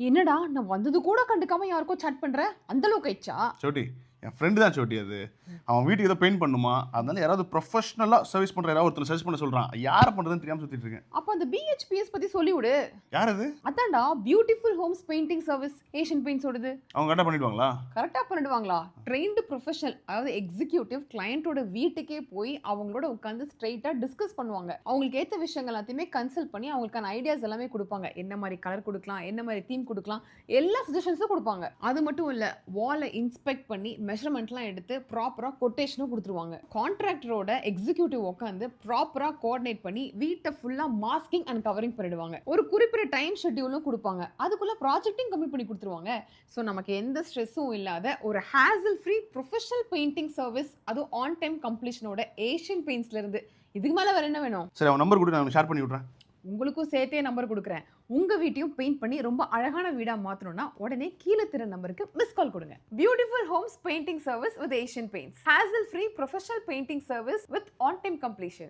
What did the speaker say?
என்னடா நான் வந்தது கூட கண்டுக்காம யாருக்கோ சாட் பண்ற அந்த அளவுக்கு ஆயிடுச்சா? சோட்டி என் ஃப்ரெண்டு தான் சோட்டி அது. அவன் வீட்டுக்கு ஏதோ பெயிண்ட் பண்ணுமா, அதனால யாராவது ப்ரொஃபஷனலாக சர்வீஸ் பண்ணுற யாராவது ஒருத்தர் சர்வீஸ் பண்ண சொல்கிறான். யாரை பண்ணுறதுன்னு தெரியாமல் சுற்றிட்டு இருக்கேன். அப்ப அந்த பிஹெச்பிஎஸ் பத்தி சொல்லி விடு. யார் அது? அதான்டா beautiful homes painting service Asian பெயிண்ட்ஸோடது. அவங்க கரெக்டாக பண்ணிடுவாங்களா? கரெக்டாக பண்ணிடுவாங்களா? ட்ரெயின்டு ப்ரொஃபஷனல், அதாவது எக்ஸிக்யூட்டிவ் கிளையண்ட்டோட வீட்டுக்கே போய் அவங்களோட உட்காந்து ஸ்ட்ரெயிட்டாக டிஸ்கஸ் பண்ணுவாங்க. அவங்களுக்கு ஏற்ற விஷயங்கள் எல்லாத்தையுமே கன்சல்ட் பண்ணி அவங்களுக்கான ஐடியாஸ் எல்லாமே கொடுப்பாங்க. என்ன மாதிரி கலர் கொடுக்கலாம், என்ன மாதிரி தீம் கொடுக்கலாம், எல்லா சஜஷன்ஸும் கொடுப்பாங்க. அது மட்டும் இல்லை, வாலை இன்ஸ்பெக்ட் பண்ணி மெஷர்மெண்ட்லாம் எடுத்து ப்ராப்பராக கொட்டேஷனும் கொடுத்துருவாங்க. கான்ட்ராக்டரோட எக்ஸிக்யூட்டிவ் உட்காந்து ப்ராப்பராக கோஆர்டினேட் பண்ணி வீட்டை ஃபுல்லாக மாஸ்கிங் அண்ட் கவரிங் பண்ணிடுவாங்க. ஒரு குறிப்பிட்ட டைம் ஷெட்யூலும் கொடுப்பாங்க. அதுக்குள்ள ப்ராஜெக்டையும் கம்ப்ளீட் பண்ணி கொடுத்துருவாங்க. ஸோ நமக்கு எந்த ஸ்ட்ரெஸ்ஸும் இல்லாத ஒரு hazel free professional painting service, அதுவும் ஆன் டைம் கம்ப்ளீஷனோட ஏஷியன் பெயிண்ட்ஸ்ல இருந்து. இதுக்கு மேலே வேற என்ன வேணும்? சரி, அவன் நம்பர் கூட நான் ஷேர் பண்ணி விட்றேன். உங்களுக்கும் சேர்த்தே நம்பர் கொடுக்குறேன். உங்க வீட்டையும் பெயிண்ட் பண்ணி ரொம்ப அழகான வீடா மாத்தணும்னா உடனே கீழே திற நம்பருக்கு மிஸ் கால் கொடுங்க. Beautiful homes painting service with Asian paints. Hassle free professional painting service with on time completion.